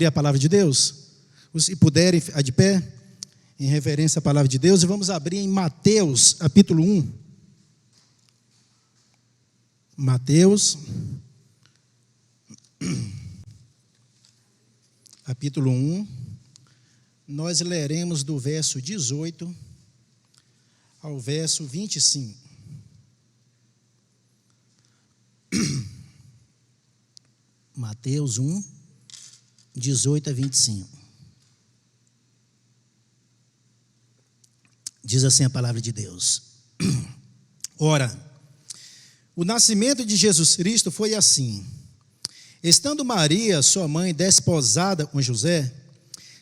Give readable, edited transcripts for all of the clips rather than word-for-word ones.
A palavra de Deus, se puderem, ficar de pé, em reverência à palavra de Deus, e vamos abrir em Mateus, capítulo 1. Mateus, capítulo 1, nós leremos do verso 18 ao verso 25. Mateus 1, 18 a 25. Diz assim a palavra de Deus. Ora, o nascimento de Jesus Cristo foi assim. Estando Maria, sua mãe, desposada com José,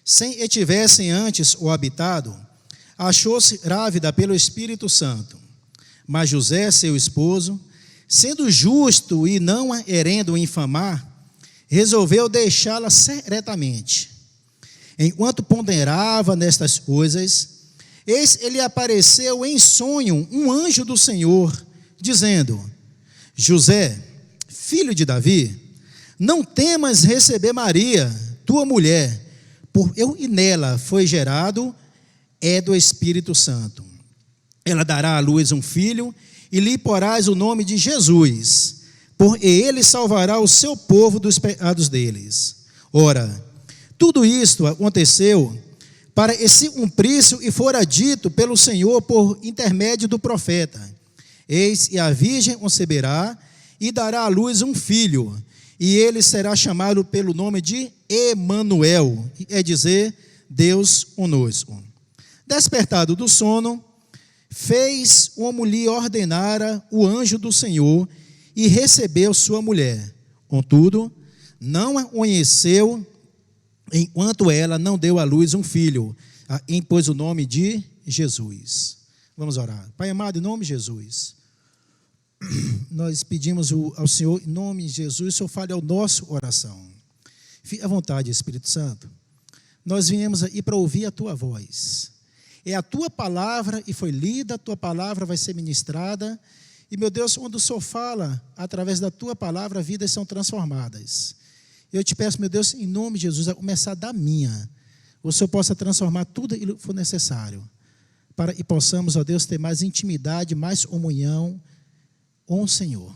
sem que tivessem antes o habitado, achou-se grávida pelo Espírito Santo. Mas José, seu esposo, sendo justo e não a querendo infamar, resolveu deixá-la secretamente. Enquanto ponderava nestas coisas, eis ele apareceu em sonho um anjo do Senhor, dizendo: José, filho de Davi, não temas receber Maria, tua mulher, porque nela foi gerado do Espírito Santo. Ela dará à luz um filho, e lhe porás o nome de Jesus, porque ele salvará o seu povo dos pecados deles. Ora, tudo isto aconteceu para que se cumprisse e fora dito pelo Senhor por intermédio do profeta: eis que a virgem conceberá e dará à luz um filho, e ele será chamado pelo nome de Emanuel, que quer dizer Deus conosco. Despertado do sono, fez como lhe ordenara o anjo do Senhor, e recebeu sua mulher. Contudo, não a conheceu, enquanto ela não deu à luz um filho, a quem pôs o nome de Jesus. Vamos orar. Pai amado, em nome de Jesus, nós pedimos ao Senhor, em nome de Jesus, o Senhor fale ao nosso coração. Fique à vontade, Espírito Santo. Nós viemos aqui para ouvir a Tua voz. É a Tua palavra, e foi lida, a Tua palavra vai ser ministrada. E, meu Deus, quando o Senhor fala, através da Tua palavra, vidas são transformadas. Eu te peço, meu Deus, em nome de Jesus, a começar da minha, o Senhor possa transformar tudo o que for necessário, para que possamos, ó Deus, ter mais intimidade, mais comunhão com o Senhor.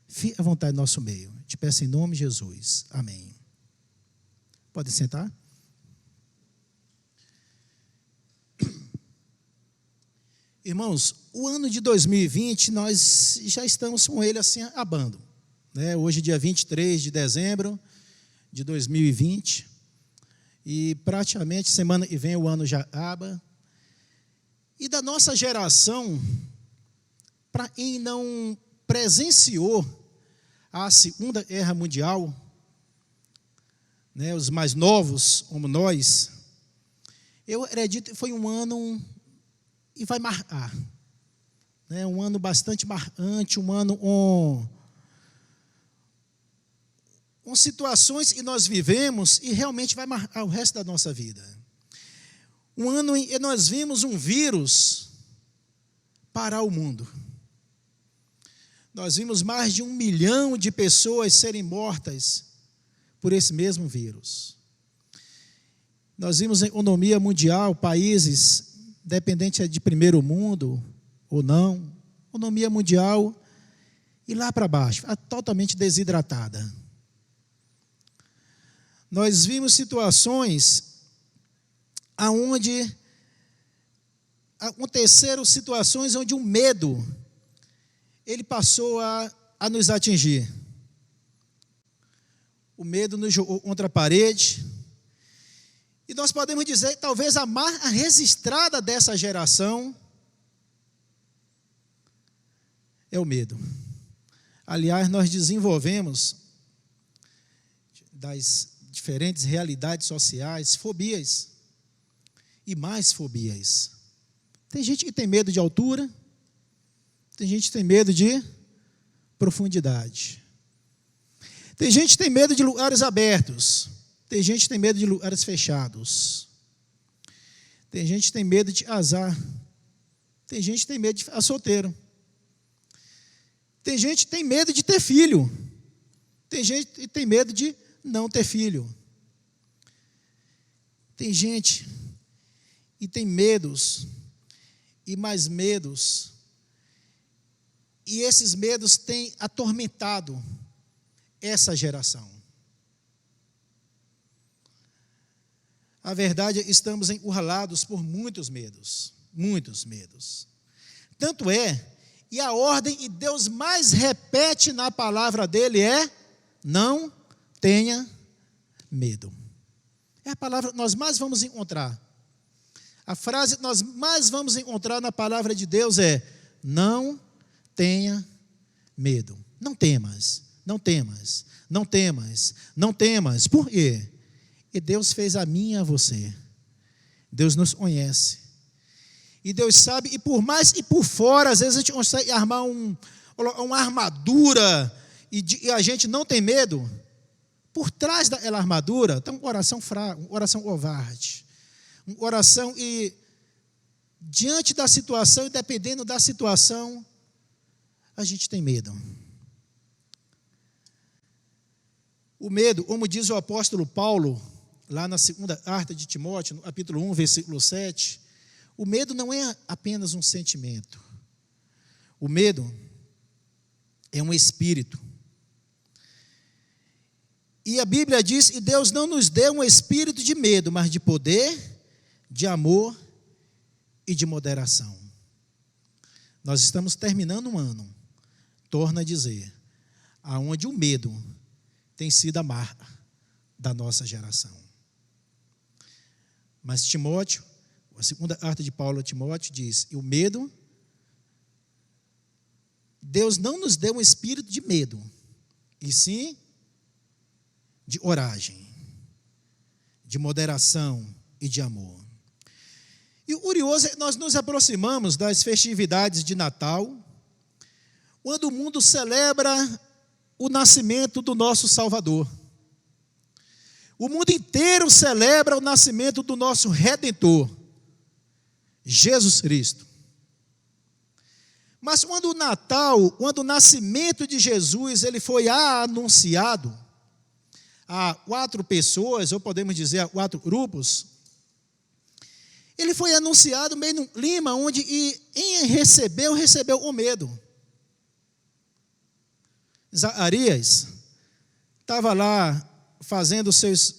Fique à vontade no nosso meio. Te peço em nome de Jesus. Amém. Pode sentar. Irmãos, o ano de 2020, nós já estamos com ele assim, acabando. Hoje, dia 23 de dezembro de 2020, e praticamente semana que vem o ano já acaba. E da nossa geração, para quem não presenciou a Segunda Guerra Mundial, os mais novos como nós, eu acredito que foi um ano e vai marcar, um ano bastante marcante, um ano com situações que nós vivemos e realmente vai marcar o resto da nossa vida. Um ano em que nós vimos um vírus parar o mundo. Nós vimos mais de 1 milhão de pessoas serem mortas por esse mesmo vírus. Nós vimos a economia mundial, países dependente de primeiro mundo ou não, economia mundial, e lá para baixo, totalmente desidratada. Nós vimos situações onde aconteceram situações onde o medo, ele passou a nos atingir. O medo nos jogou contra a parede. E nós podemos dizer que talvez a marca registrada dessa geração é o medo. Aliás, nós desenvolvemos das diferentes realidades sociais fobias e mais fobias. Tem gente que tem medo de altura, tem gente que tem medo de profundidade. Tem gente que tem medo de lugares abertos. Tem gente que tem medo de lugares fechados. Tem gente que tem medo de casar. Tem gente que tem medo de ficar solteiro. Tem gente que tem medo de ter filho. Tem gente que tem medo de não ter filho. Tem gente e tem medos e mais medos, e esses medos têm atormentado essa geração. A verdade, estamos encurralados por muitos medos, muitos medos. Tanto é, e a ordem que Deus mais repete na palavra dele é: não tenha medo. É a palavra que nós mais vamos encontrar. A frase que nós mais vamos encontrar na palavra de Deus é: não tenha medo. Não temas, não temas, não temas, não temas. Por quê? E Deus fez a mim e a você. Deus nos conhece. E Deus sabe, e por mais e por fora, às vezes a gente consegue armar uma armadura e a gente não tem medo. Por trás daquela armadura está um coração fraco, um coração covarde. Um coração e diante da situação e dependendo da situação, a gente tem medo. O medo, como diz o apóstolo Paulo, lá na segunda carta de Timóteo, no capítulo 1, versículo 7, o medo não é apenas um sentimento. O medo é um espírito. E a Bíblia diz que Deus não nos deu um espírito de medo, mas de poder, de amor e de moderação. Nós estamos terminando um ano, torna a dizer, aonde o medo tem sido a marca da nossa geração. Mas Timóteo, a segunda carta de Paulo a Timóteo diz, e o medo, Deus não nos deu um espírito de medo, e sim de coragem, de moderação e de amor. E o curioso é que nós nos aproximamos das festividades de Natal, quando o mundo celebra o nascimento do nosso Salvador. O mundo inteiro celebra o nascimento do nosso Redentor, Jesus Cristo. Mas quando o Natal, quando o nascimento de Jesus, ele foi anunciado a 4 pessoas, ou podemos dizer a 4 grupos, ele foi anunciado meio num clima onde quem recebeu com medo. Zacarias estava lá fazendo seus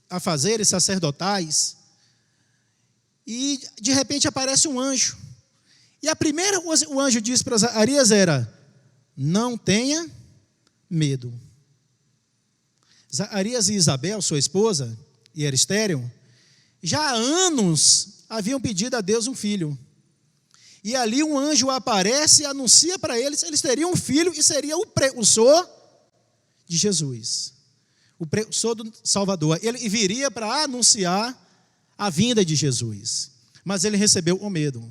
afazeres sacerdotais e de repente aparece um anjo. E a primeira coisa que o anjo disse para Zacarias era: não tenha medo. Zacarias e Isabel, sua esposa, e era estéril, já há anos haviam pedido a Deus um filho. E ali um anjo aparece e anuncia para eles teriam um filho e seria o precursor de Jesus. O precursor do Salvador. Ele viria para anunciar a vinda de Jesus. Mas ele recebeu com medo.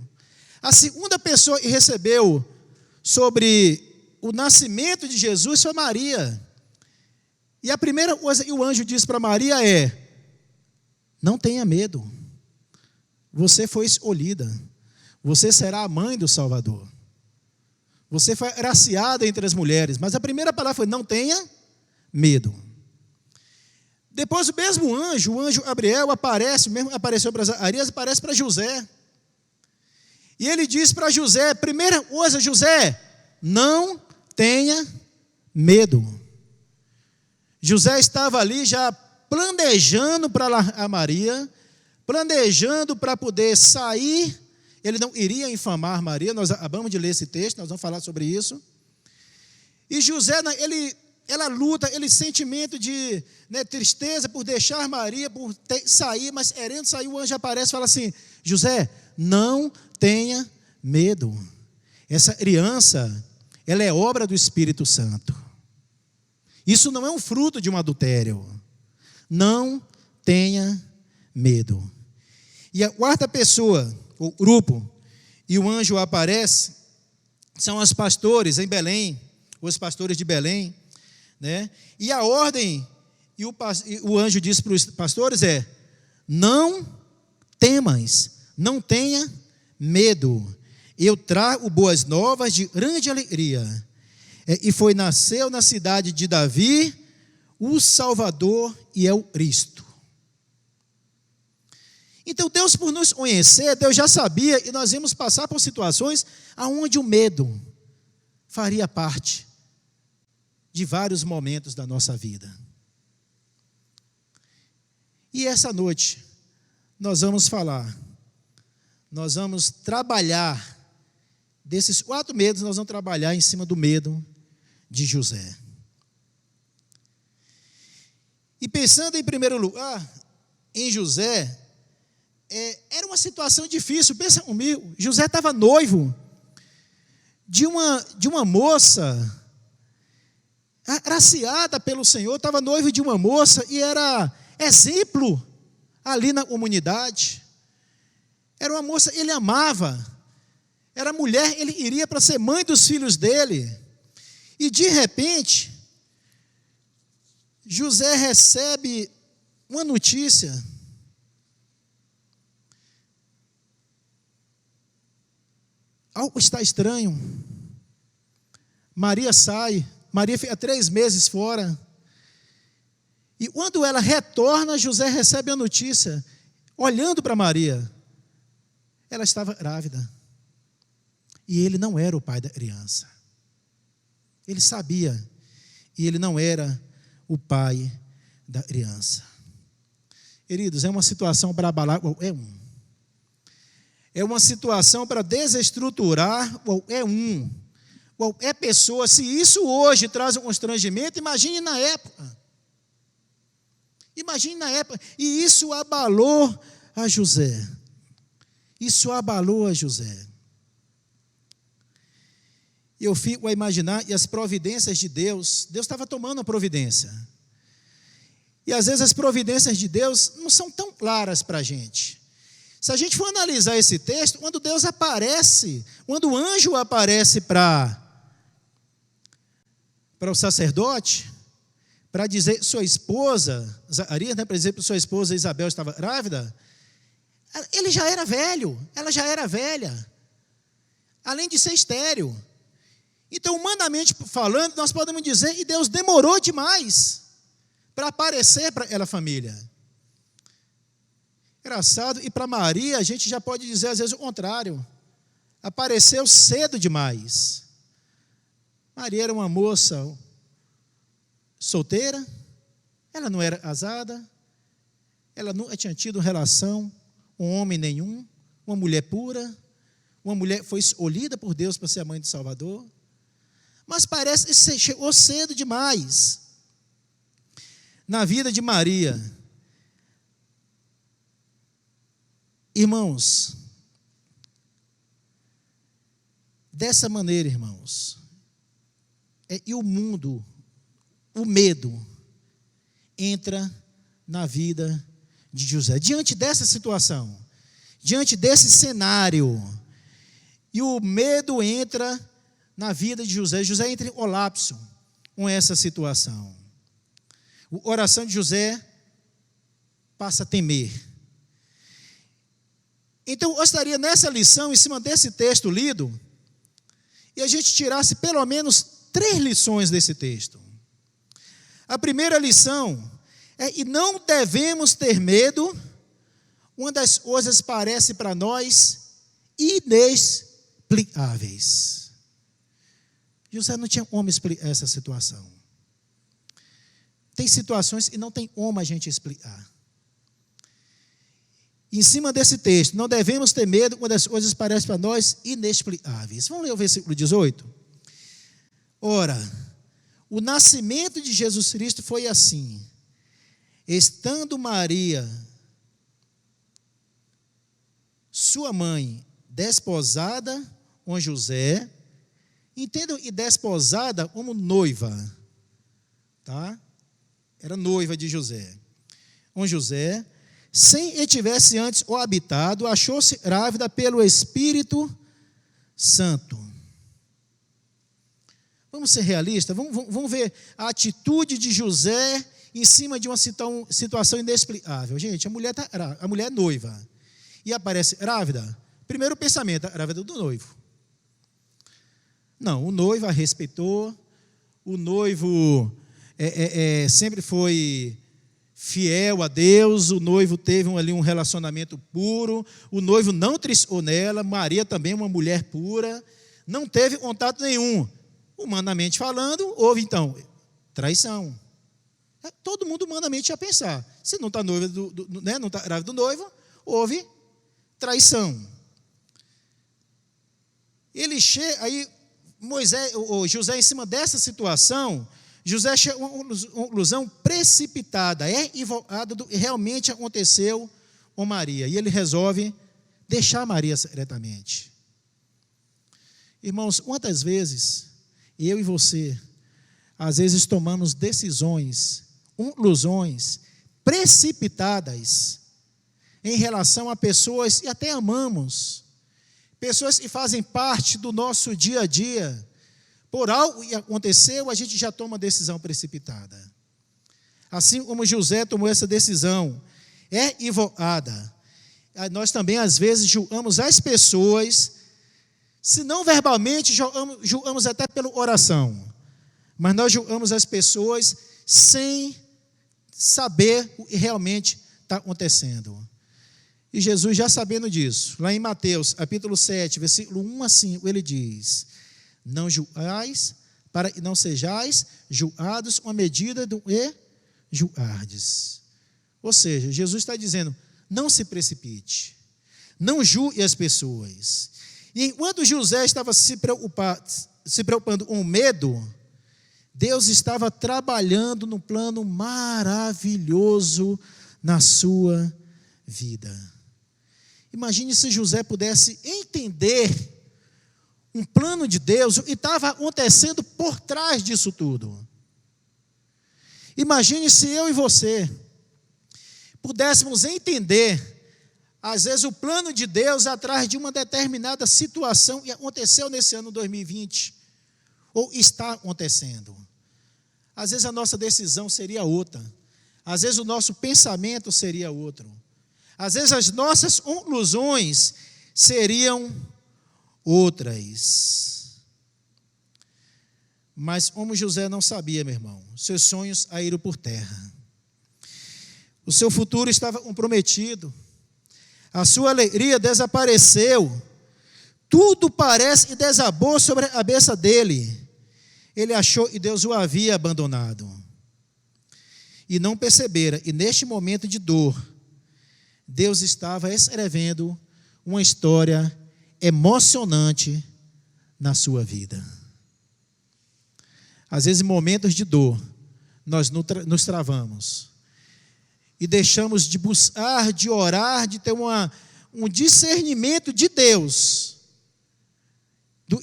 A segunda pessoa que recebeu sobre o nascimento de Jesus foi Maria. E a primeira coisa que o anjo disse para Maria é: não tenha medo. Você foi escolhida. Você será a mãe do Salvador. Você foi agraciada entre as mulheres. Mas a primeira palavra foi: não tenha medo. Depois o mesmo anjo, o anjo Gabriel, apareceu para Zacarias, aparece para José. E ele diz para José: primeira coisa, José, não tenha medo. José estava ali já planejando para largar Maria, planejando para poder sair. Ele não iria infamar Maria, nós acabamos de ler esse texto, nós vamos falar sobre isso. E José, ela luta, aquele sentimento de tristeza por deixar Maria, por sair, mas querendo sair, o anjo aparece e fala assim: José, não tenha medo. Essa criança, ela é obra do Espírito Santo. Isso não é um fruto de um adultério. Não tenha medo. E a quarta pessoa, o grupo, e o anjo aparece, são os pastores em Belém, os pastores de Belém, né? E a ordem, e o anjo diz para os pastores é: não temas, não tenha medo, eu trago boas novas de grande alegria. E nasceu na cidade de Davi o Salvador, e é o Cristo. Então, Deus, por nos conhecer, Deus já sabia, e nós íamos passar por situações onde o medo faria parte de vários momentos da nossa vida. E essa noite, nós vamos trabalhar, desses 4 medos, nós vamos trabalhar em cima do medo de José. E pensando em primeiro lugar, em José, era uma situação difícil, pensa comigo, José estava noivo de uma moça, agraciada pelo Senhor, estava noivo de uma moça, e era exemplo ali na comunidade, era uma moça, ele amava, era mulher, ele iria para ser mãe dos filhos dele, e de repente, José recebe uma notícia, algo está estranho, Maria fica 3 meses fora, e quando ela retorna, José recebe a notícia, olhando para Maria, ela estava grávida, e ele não era o pai da criança, ele sabia, e ele não era o pai da criança. Queridos, é uma situação para abalar qualquer um, é uma situação para desestruturar qualquer pessoa. Se isso hoje traz um constrangimento, imagine na época. E isso abalou a José. Eu fico a imaginar, e as providências de Deus estava tomando a providência. E às vezes as providências de Deus não são tão claras para a gente. Se a gente for analisar esse texto, quando o anjo aparece para o sacerdote, para dizer sua esposa, Zacarias, para dizer para sua esposa Isabel estava grávida, ele já era velho, ela já era velha, além de ser estéril. Então, humanamente falando, nós podemos dizer que Deus demorou demais para aparecer para aquela família. Engraçado, e para Maria, a gente já pode dizer às vezes o contrário, apareceu cedo demais. Maria era uma moça solteira, ela não era casada, ela nunca tinha tido relação com homem nenhum, uma mulher pura, uma mulher foi escolhida por Deus para ser a mãe do Salvador, mas parece que chegou cedo demais na vida de Maria. Irmãos, dessa maneira, irmãos, e o mundo, o medo, entra na vida de José. Diante dessa situação, diante desse cenário, e o medo entra na vida de José. José entra em colapso com essa situação. A oração de José passa a temer. Então, eu gostaria nessa lição, em cima desse texto lido, e a gente tirasse pelo menos 3 lições desse texto. A primeira lição é: e não devemos ter medo quando as coisas parecem para nós inexplicáveis. José não tinha como explicar essa situação. Tem situações que não tem como a gente explicar. Em cima desse texto, não devemos ter medo quando as coisas parecem para nós inexplicáveis. Vamos ler o versículo 18? Ora, o nascimento de Jesus Cristo foi assim: estando Maria, sua mãe, desposada com José, entendam, e desposada como noiva, tá? Era noiva de José. Com José, sem que tivesse antes o habitado, achou-se grávida pelo Espírito Santo. Vamos ser realistas, vamos ver a atitude de José em cima de uma situação inexplicável. Gente, a mulher é noiva e aparece grávida. Primeiro pensamento, a grávida do noivo. Não, o noivo a respeitou, o noivo sempre foi fiel a Deus, o noivo teve ali um relacionamento puro, o noivo não triscou nela, Maria também uma mulher pura, não teve contato nenhum. Humanamente falando, houve então traição. Todo mundo humanamente ia pensar, se não está noiva não está grávida do noivo, houve traição. Aí José, em cima dessa situação, José chegou a uma conclusão precipitada, equivocada do que realmente aconteceu com Maria. E ele resolve deixar Maria secretamente. Irmãos, quantas vezes eu e você, às vezes tomamos decisões, conclusões precipitadas em relação a pessoas que até amamos, pessoas que fazem parte do nosso dia a dia. Por algo que aconteceu, a gente já toma decisão precipitada. Assim como José tomou essa decisão equivocada, nós também às vezes julgamos as pessoas, se não verbalmente, julgamos até pela oração, mas nós julgamos as pessoas sem saber o que realmente está acontecendo. E Jesus, já sabendo disso, lá em Mateus, capítulo 7, versículo 1 a 5, ele diz: não julgais, para que não sejais julgados com a medida do que julgardes. Ou seja, Jesus está dizendo, não se precipite, não julgue as pessoas. E enquanto José estava se preocupando com o medo, Deus estava trabalhando num plano maravilhoso na sua vida. Imagine se José pudesse entender um plano de Deus, o que estava acontecendo por trás disso tudo. Imagine se eu e você pudéssemos entender, às vezes, o plano de Deus atrás de uma determinada situação que aconteceu nesse ano 2020, ou está acontecendo. Às vezes a nossa decisão seria outra, às vezes o nosso pensamento seria outro, às vezes as nossas conclusões seriam outras. Mas como José não sabia, meu irmão, seus sonhos caíram por terra. O seu futuro estava comprometido. A sua alegria desapareceu. Tudo parece que desabou sobre a cabeça dele. Ele achou que Deus o havia abandonado. E não percebera, e neste momento de dor, Deus estava escrevendo uma história emocionante na sua vida. Às vezes, em momentos de dor, nós nos travamos e deixamos de buscar, de orar, de ter um discernimento de Deus,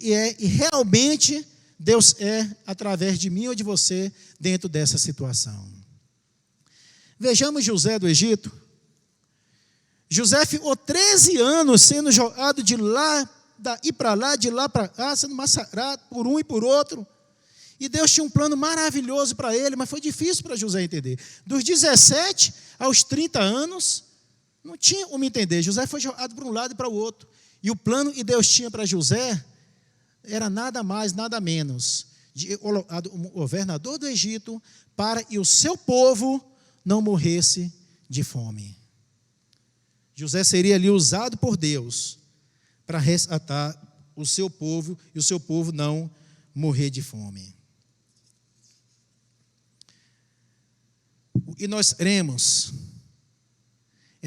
e realmente Deus é através de mim ou de você dentro dessa situação. Vejamos José do Egito. José ficou 13 anos sendo jogado de lá, daí para lá, de lá para cá, sendo massacrado por um e por outro. E Deus tinha um plano maravilhoso para ele, mas foi difícil para José entender. Dos 17 aos 30 anos, não tinha como entender. José foi jogado para um lado e para o outro. E o plano que Deus tinha para José era nada mais, nada menos de colocado como governador do Egito para que o seu povo não morresse de fome. José seria ali usado por Deus para resgatar o seu povo e o seu povo não morrer de fome. E nós cremos,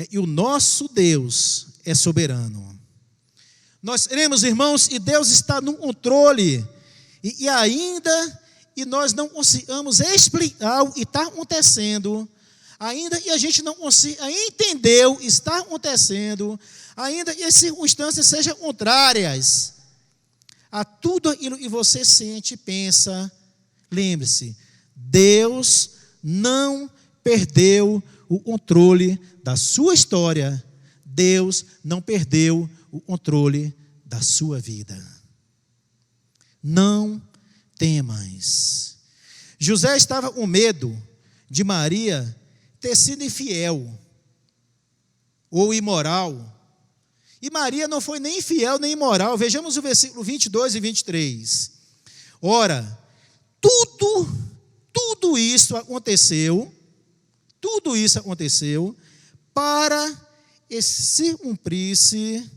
e o nosso Deus é soberano. Nós cremos, irmãos, e Deus está no controle, e ainda e nós não consigamos explicar o que está acontecendo, ainda que a gente não consiga entender o que está acontecendo, ainda que as circunstâncias sejam contrárias a tudo aquilo que você sente e pensa, lembre-se, Deus não perdeu o controle da sua história, Deus não perdeu o controle da sua vida. Não temas. José estava com medo de Maria ter sido infiel ou imoral. E Maria não foi nem infiel nem imoral. Vejamos o versículo 22 e 23. Ora, tudo isso aconteceu tudo isso aconteceu para se cumprisse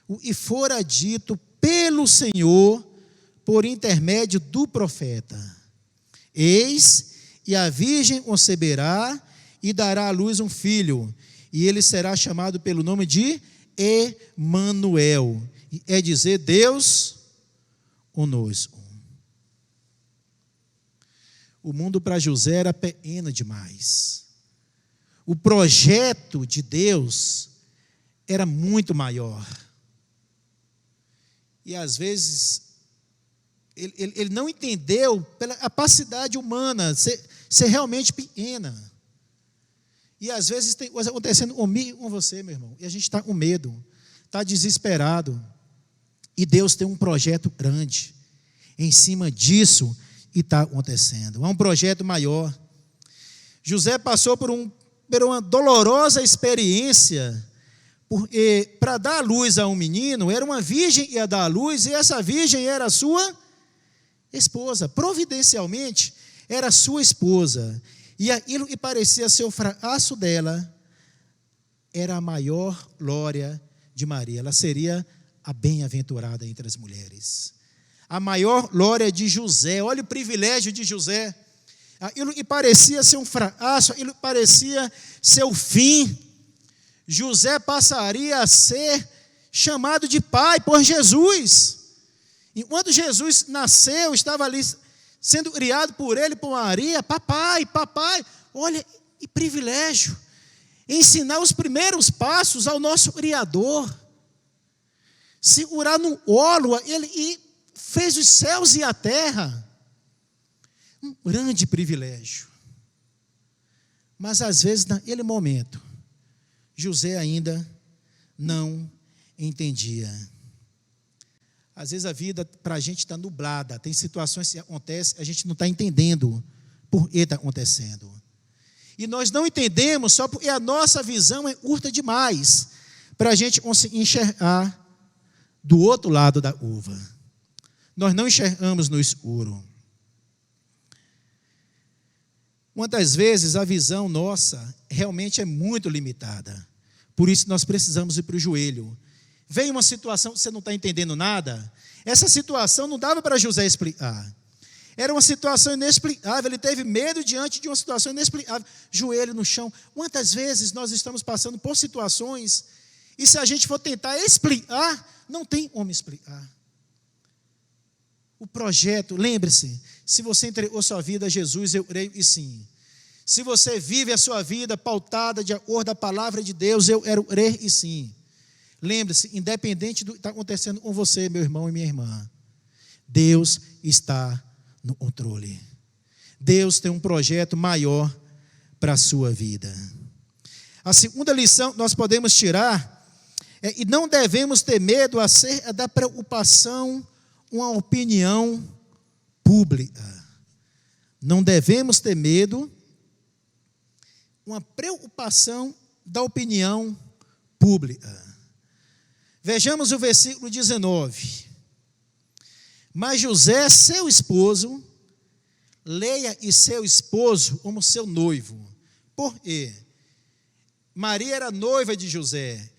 o que fora dito pelo Senhor por intermédio do profeta. Eis, e a virgem conceberá e dará à luz um filho, e ele será chamado pelo nome de Emanuel, é dizer, Deus conosco. O mundo para José era pequeno demais. O projeto de Deus era muito maior. E às vezes ele não entendeu pela capacidade humana ser realmente pequena. E às vezes tem coisa acontecendo comigo e com você, meu irmão, e a gente está com medo, está desesperado, e Deus tem um projeto grande em cima disso, e está acontecendo. É um projeto maior. José passou por uma dolorosa experiência, porque para dar à luz a um menino, era uma virgem que ia dar à luz, e essa virgem era a sua esposa, providencialmente era a sua esposa, e aquilo que parecia ser o fracasso dela, era a maior glória de Maria. Ela seria a bem-aventurada entre as mulheres. A maior glória de José, olha o privilégio de José. Aquilo que parecia ser um fracasso, aquilo que parecia ser o fim, José passaria a ser chamado de pai por Jesus. Enquanto Jesus nasceu, estava ali sendo criado por ele, por Maria, papai, olha que privilégio, ensinar os primeiros passos ao nosso Criador, segurar no colo, ele fez os céus e a terra, um grande privilégio. Mas às vezes naquele momento, José ainda não entendia. Às vezes a vida para a gente está nublada, tem situações que acontecem, a gente não está entendendo por que está acontecendo. E nós não entendemos só porque a nossa visão é curta demais, para a gente conseguir enxergar do outro lado da uva. Nós não enxergamos no escuro. Muitas vezes a visão nossa realmente é muito limitada. Por isso nós precisamos ir para o joelho. Vem uma situação que você não está entendendo nada. Essa situação não dava para José explicar. Era uma situação inexplicável. Ele teve medo diante de uma situação inexplicável. Joelho no chão. Quantas vezes nós estamos passando por situações e se a gente for tentar explicar, não tem como explicar. O projeto, lembre-se, se você entregou sua vida a Jesus, eu creio e sim. Se você vive a sua vida pautada de acordo com a palavra de Deus, eu quero crer e sim. Lembre-se, independente do que está acontecendo com você, meu irmão e minha irmã, Deus está no controle. Deus tem um projeto maior para a sua vida. A segunda lição que nós podemos tirar é que não devemos ter medo acerca da preocupação com a opinião pública. Não devemos ter medo, uma preocupação da opinião pública. Vejamos o versículo 19. Mas José, seu esposo, leia e seu esposo como seu noivo. Por quê? Maria era noiva de José.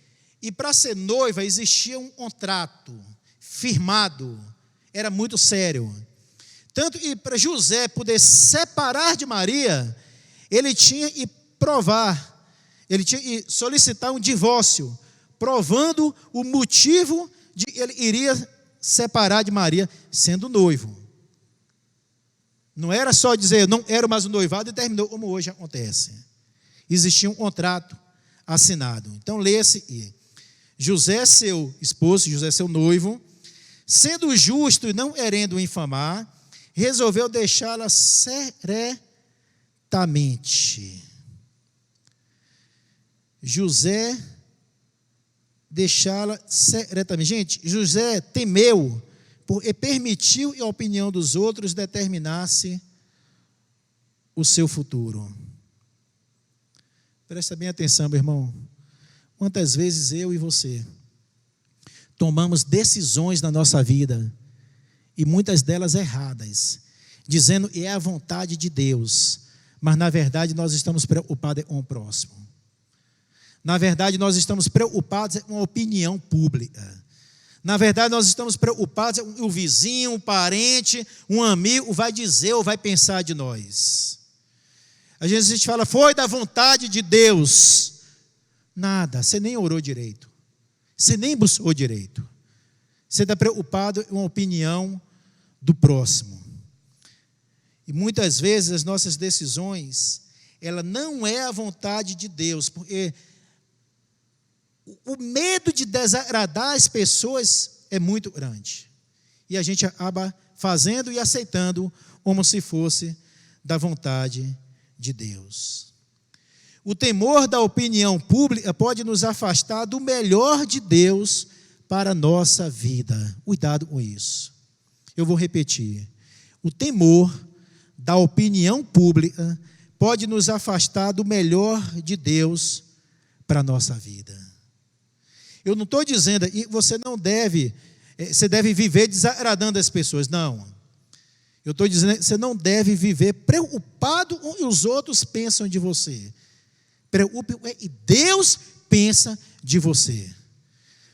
E para ser noiva existia um contrato firmado. Era muito sério. Tanto que para José poder separar de Maria, ele tinha que provar, ele tinha que solicitar um divórcio, provando o motivo de que ele iria separar de Maria, sendo noivo. Não era só dizer, não era mais um noivado e terminou, como hoje acontece. Existia um contrato assinado. Então, leia-se, José, seu esposo, José, seu noivo, sendo justo e não querendo infamar, resolveu deixá-la secretamente. José deixá-la secretamente. Gente, José temeu, porque permitiu que a opinião dos outros determinasse o seu futuro. Presta bem atenção, meu irmão. Quantas vezes eu e você tomamos decisões na nossa vida, e muitas delas erradas, dizendo que é a vontade de Deus, mas na verdade nós estamos preocupados com o próximo. Na verdade nós estamos preocupados com a opinião pública. Na verdade nós estamos preocupados com o vizinho, um parente, um amigo vai dizer ou vai pensar de nós. Às vezes a gente fala, foi da vontade de Deus. Nada, você nem orou direito. Você nem buscou direito. Você está preocupado com a opinião do próximo. E muitas vezes as nossas decisões, ela não é a vontade de Deus, porque o medo de desagradar as pessoas é muito grande. E a gente acaba fazendo e aceitando como se fosse da vontade de Deus. O temor da opinião pública pode nos afastar do melhor de Deus para a nossa vida. Cuidado com isso. Eu vou repetir. O temor da opinião pública pode nos afastar do melhor de Deus para a nossa vida. Eu não estou dizendo que você deve viver desagradando as pessoas, não. Eu estou dizendo que você não deve viver preocupado com o que os outros pensam de você. Preocupe com o que Deus pensa de você.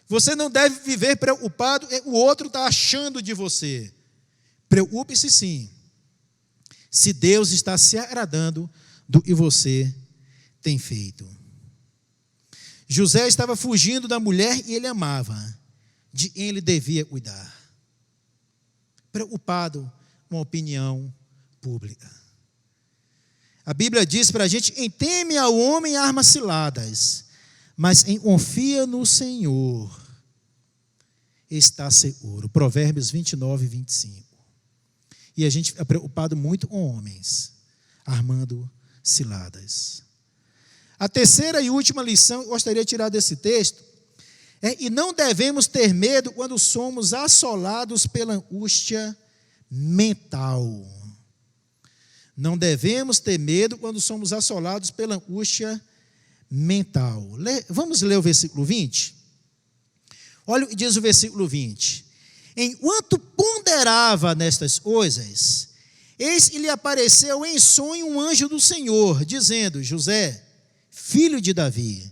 Você não deve viver preocupado com o que o outro está achando de você. Preocupe-se sim, se Deus está se agradando do que você tem feito. José estava fugindo da mulher e ele amava, de quem ele devia cuidar. Preocupado com a opinião pública. A Bíblia diz para a gente, em teme ao homem armas ciladas, mas em confia no Senhor, está seguro. Provérbios 29, 25. E a gente é preocupado muito com homens, armando ciladas. A terceira e última lição que eu gostaria de tirar desse texto é: e não devemos ter medo quando somos assolados pela angústia mental. Não devemos ter medo quando somos assolados pela angústia mental. Vamos ler o versículo 20? Olha o que diz o versículo 20. Enquanto ponderava nestas coisas, eis que lhe apareceu em sonho um anjo do Senhor, dizendo: José, filho de Davi,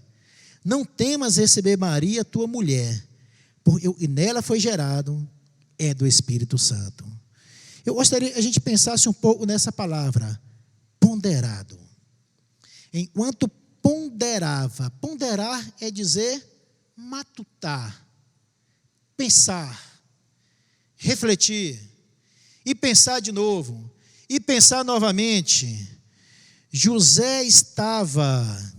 não temas receber Maria, tua mulher, porque e nela foi gerado é do Espírito Santo. Eu gostaria que a gente pensasse um pouco nessa palavra, ponderado. Enquanto ponderava, ponderar é dizer matutar, pensar, refletir, e pensar de novo, e pensar novamente. José estava...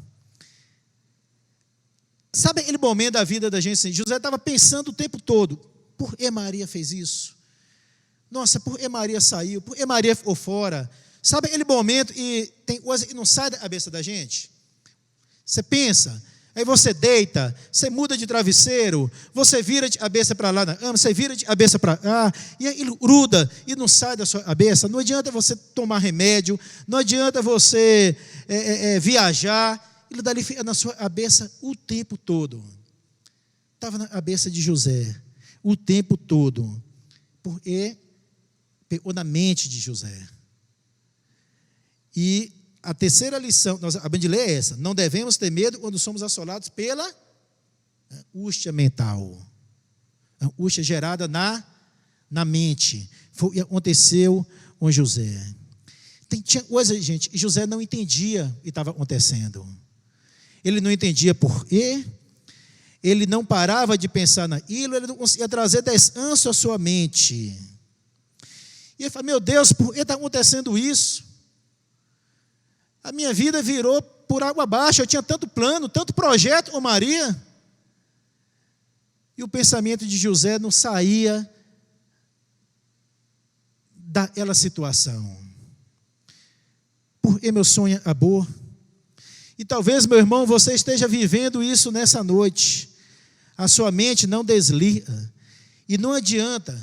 Sabe aquele momento da vida da gente assim? José estava pensando o tempo todo: por que Maria fez isso? Nossa, por que Maria saiu? Por que Maria ficou fora? Sabe aquele momento e tem coisa que não sai da cabeça da gente? Você pensa, aí você deita, você muda de travesseiro, você vira de cabeça para lá na cama, você vira de cabeça para cá, e aí gruda e não sai da sua cabeça. Não adianta você tomar remédio, não adianta você viajar, ele dali fica na sua cabeça o tempo todo. Estava na cabeça de José o tempo todo, porque pegou na mente de José. E a terceira lição, nós acabamos de ler é essa: não devemos ter medo quando somos assolados pela angústia mental, angústia gerada na mente. Foi o que aconteceu com José. Tinha coisa, gente, José não entendia o que estava acontecendo. Ele não entendia por quê, ele não parava de pensar naquilo, ele não conseguia trazer descanso à sua mente. E ele fala: meu Deus, por que está acontecendo isso? A minha vida virou por água abaixo, eu tinha tanto plano, tanto projeto com Maria. E o pensamento de José não saía daquela situação. Por que meu sonho acabou? E talvez, meu irmão, você esteja vivendo isso nessa noite. A sua mente não desliga. E não adianta.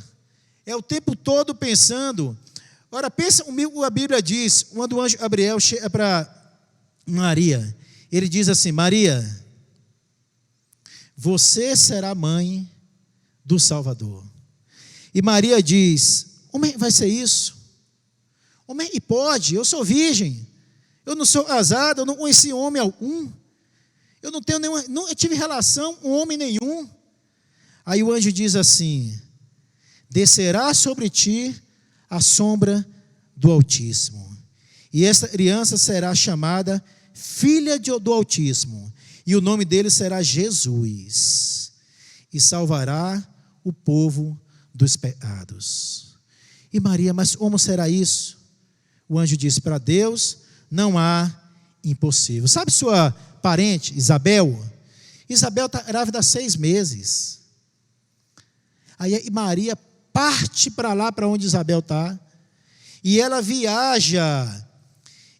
É o tempo todo pensando. Ora, pensa comigo, a Bíblia diz, quando o anjo Gabriel chega para Maria, ele diz assim: Maria, você será mãe do Salvador. E Maria diz: como é que vai ser isso? Como é que pode? Eu sou virgem. Eu não sou casado, eu não conheci homem algum. Eu não tenho nenhuma, não tive relação com homem nenhum. Aí o anjo diz assim: descerá sobre ti a sombra do Altíssimo, e esta criança será chamada filha do Altíssimo, e o nome dele será Jesus, e salvará o povo dos pecados. E Maria, mas como será isso? O anjo disse: para Deus não há impossível. Sabe sua parente, Isabel? Isabel está grávida há 6 meses. Aí Maria parte para lá, para onde Isabel está, e ela viaja.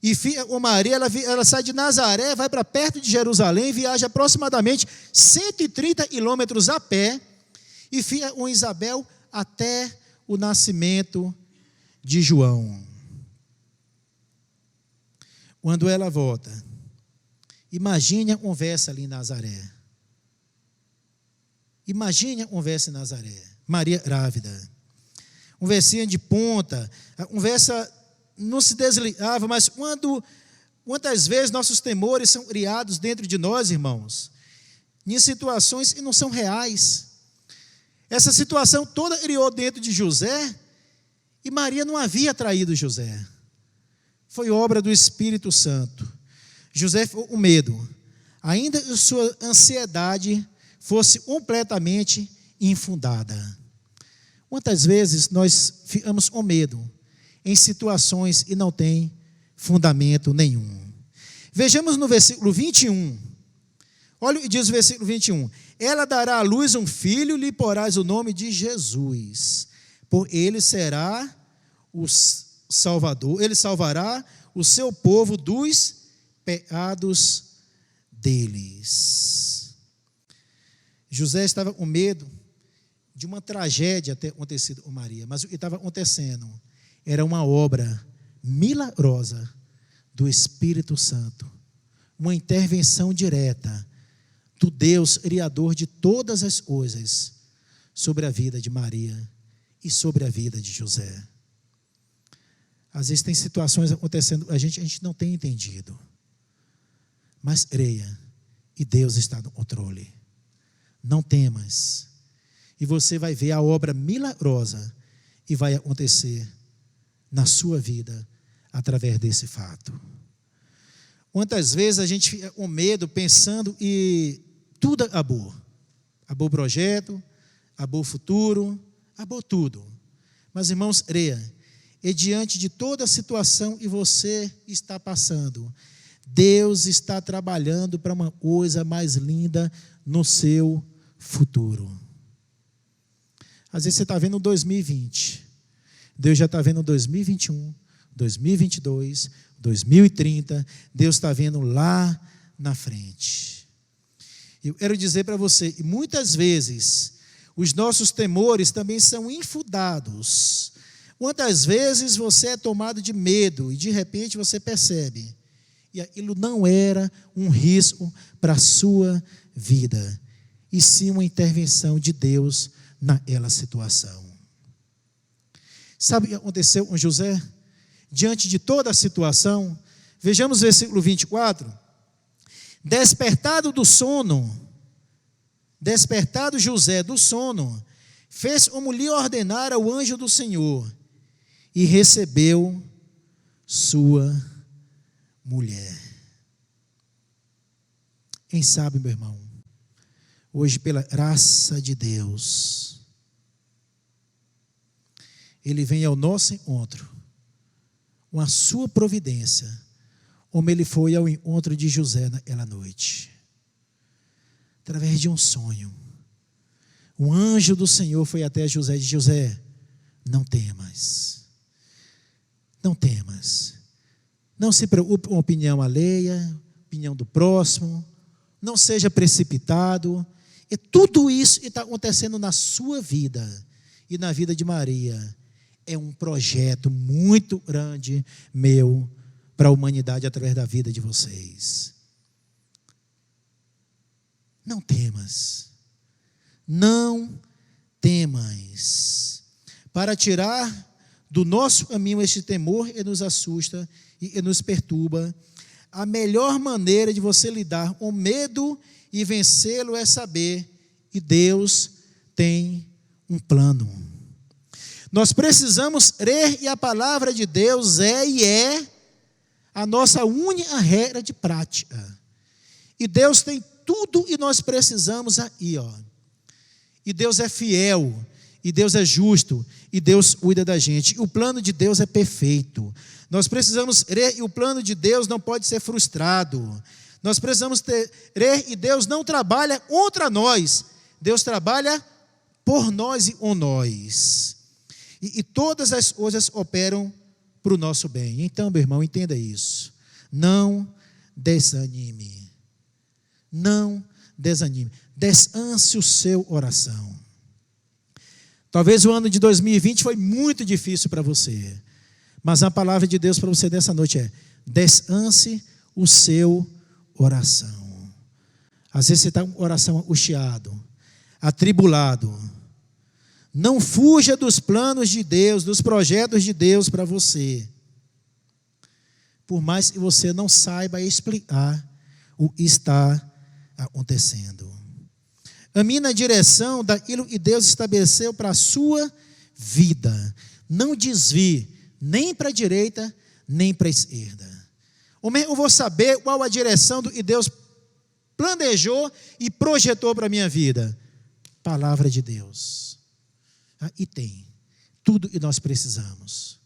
E Maria, ela sai de Nazaré, vai para perto de Jerusalém, viaja aproximadamente 130 quilômetros a pé, e fica com Isabel até o nascimento de João. Quando ela volta, imagine a conversa ali em Nazaré. Imagine a conversa em Nazaré. Maria grávida. Conversinha de ponta. A conversa não se desligava, mas quantas vezes nossos temores são criados dentro de nós, irmãos, em situações que não são reais. Essa situação toda criou dentro de José, e Maria não havia traído José. Foi obra do Espírito Santo. José ficou com medo, ainda que sua ansiedade fosse completamente infundada. Quantas vezes nós ficamos com medo em situações que não tem fundamento nenhum? Vejamos no versículo 21. Olha o que diz o versículo 21. Ela dará à luz um filho, lhe porás o nome de Jesus, por ele será o Salvador, ele salvará o seu povo dos pecados deles. José estava com medo de uma tragédia ter acontecido com Maria, mas o que estava acontecendo era uma obra milagrosa do Espírito Santo, uma intervenção direta do Deus criador de todas as coisas sobre a vida de Maria e sobre a vida de José. Às vezes tem situações acontecendo, a gente não tem entendido, mas creia, e Deus está no controle. Não temas, e você vai ver a obra milagrosa e vai acontecer na sua vida através desse fato. Quantas vezes a gente fica com medo, pensando e tudo acabou. Acabou o projeto, acabou o futuro, acabou tudo. Mas, irmãos, creia, e diante de toda a situação que você está passando, Deus está trabalhando para uma coisa mais linda no seu futuro. Às vezes você está vendo 2020, Deus já está vendo 2021, 2022, 2030, Deus está vendo lá na frente. Eu quero dizer para você, e muitas vezes, os nossos temores também são infundados. Quantas vezes você é tomado de medo e de repente você percebe, e aquilo não era um risco para a sua vida, e sim uma intervenção de Deus naquela situação. Sabe o que aconteceu com José? Diante de toda a situação, vejamos o versículo 24. Despertado do sono, despertado José do sono, fez como lhe ordenara o anjo do Senhor, e recebeu sua mulher. Quem sabe, meu irmão, hoje, pela graça de Deus, Ele vem ao nosso encontro, com a sua providência, como Ele foi ao encontro de José naquela noite, através de um sonho. Um anjo do Senhor foi até José e disse: José, não temas, não temas, não se preocupe com a opinião alheia, opinião do próximo, não seja precipitado. E tudo isso que está acontecendo na sua vida e na vida de Maria é um projeto muito grande meu para a humanidade através da vida de vocês. Não temas, não temas. Para tirar do nosso caminho este temor que nos assusta e nos perturba, a melhor maneira de você lidar com o medo e vencê-lo é saber que Deus tem um plano. Nós precisamos crer e a palavra de Deus é a nossa única regra de prática. E Deus tem tudo e nós precisamos aí, ó. E Deus é fiel, e Deus é justo, e Deus cuida da gente. E o plano de Deus é perfeito. Nós precisamos crer e o plano de Deus não pode ser frustrado. Nós precisamos crer e Deus não trabalha contra nós. Deus trabalha por nós e com nós. E todas as coisas operam para o nosso bem. Então, meu irmão, entenda isso. Não desanime. Não desanime. Descanse o seu oração. Talvez o ano de 2020 foi muito difícil para você. Mas a palavra de Deus para você dessa noite é: descanse o seu oração. Às vezes você está com o coração angustiado, atribulado. Não fuja dos planos de Deus, dos projetos de Deus para você. Por mais que você não saiba explicar o que está acontecendo. Ame na direção daquilo que Deus estabeleceu para a sua vida. Não desvie nem para a direita, nem para a esquerda. Eu vou saber qual a direção do que Deus planejou e projetou para a minha vida. Palavra de Deus. E tem tudo que nós precisamos.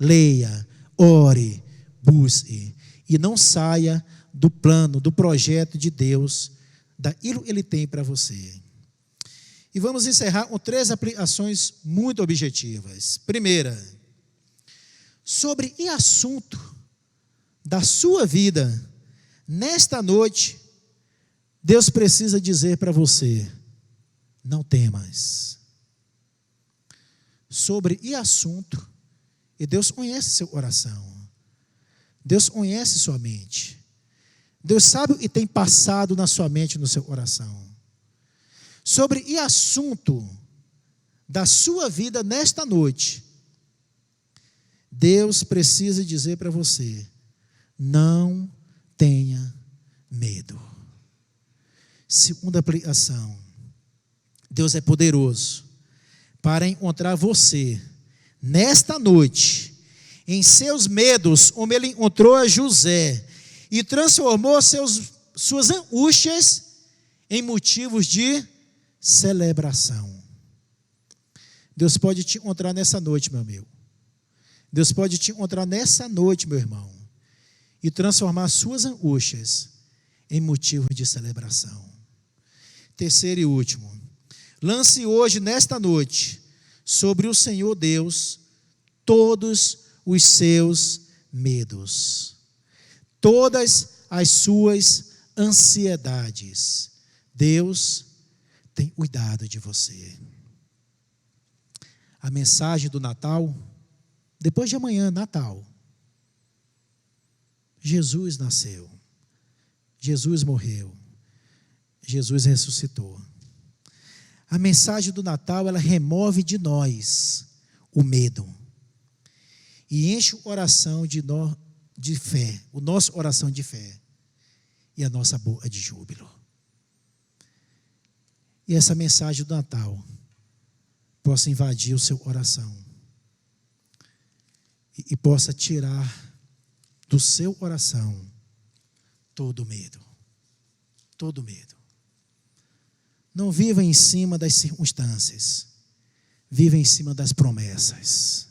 Leia, ore, busque. E não saia do plano, do projeto de Deus, daquilo que Ele tem para você. E vamos encerrar com 3 aplicações muito objetivas. Primeira, sobre que assunto da sua vida, nesta noite, Deus precisa dizer para você: não temas. Sobre que assunto, e Deus conhece seu coração, Deus conhece sua mente, Deus sabe o que tem passado na sua mente, no seu coração. Sobre que assunto da sua vida nesta noite, Deus precisa dizer para você: não tenha medo. Segunda aplicação: Deus é poderoso para encontrar você nesta noite em seus medos, como Ele encontrou a José, e transformou suas angústias em motivos de celebração. Deus pode te encontrar nessa noite, meu amigo. Deus pode te encontrar nessa noite, meu irmão, e transformar suas angústias em motivo de celebração. Terceiro e último: lance hoje, nesta noite, sobre o Senhor Deus todos os seus medos, todas as suas ansiedades. Deus tem cuidado de você. A mensagem do Natal, depois de amanhã, Natal. Jesus nasceu, Jesus morreu, Jesus ressuscitou. A mensagem do Natal, ela remove de nós o medo e enche o coração de fé, o nosso coração de fé e a nossa boca de júbilo. E essa mensagem do Natal possa invadir o seu coração e possa tirar do seu coração todo medo. Todo medo. Não viva em cima das circunstâncias. Viva em cima das promessas.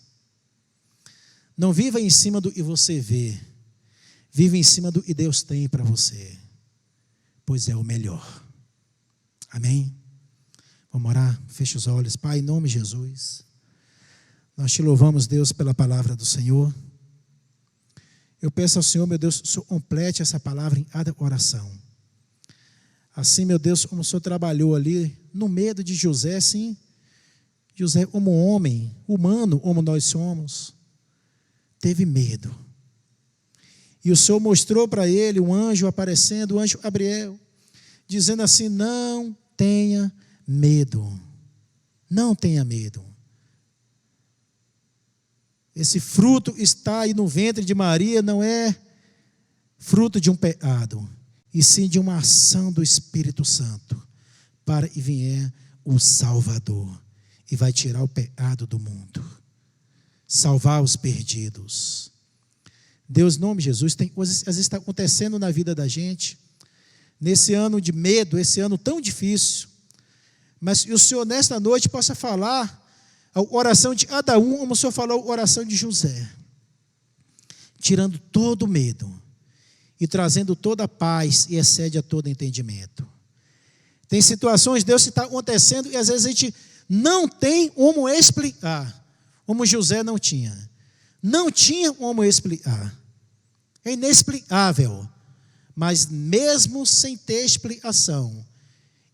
Não viva em cima do que você vê. Viva em cima do que Deus tem para você. Pois é o melhor. Amém? Vamos orar? Feche os olhos. Pai, em nome de Jesus, nós te louvamos, Deus, pela palavra do Senhor. Eu peço ao Senhor, meu Deus, que o Senhor complete essa palavra em cada coração. Assim, meu Deus, como o Senhor trabalhou ali no medo de José, sim, José como homem, humano como nós somos, teve medo. E o Senhor mostrou para ele um anjo aparecendo, o anjo Gabriel, dizendo assim: não tenha medo, não tenha medo. Esse fruto está aí no ventre de Maria, não é fruto de um pecado, e sim de uma ação do Espírito Santo, para e vier o Salvador, e vai tirar o pecado do mundo, salvar os perdidos. Deus, em nome de Jesus, tem coisas que às vezes está acontecendo na vida da gente, nesse ano de medo, esse ano tão difícil, mas que o Senhor nesta noite possa falar a oração de cada um, como o Senhor falou a oração de José, tirando todo o medo e trazendo toda a paz e excede a todo entendimento. Tem situações, Deus, que está acontecendo e às vezes a gente não tem como explicar, como José não tinha. Não tinha como explicar. É inexplicável. Mas mesmo sem ter explicação,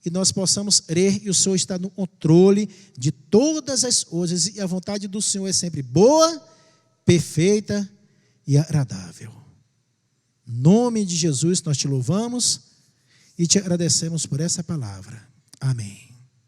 e nós possamos crer que o Senhor está no controle de todas as coisas, e a vontade do Senhor é sempre boa, perfeita e agradável. Em nome de Jesus nós te louvamos e te agradecemos por essa palavra. Amém.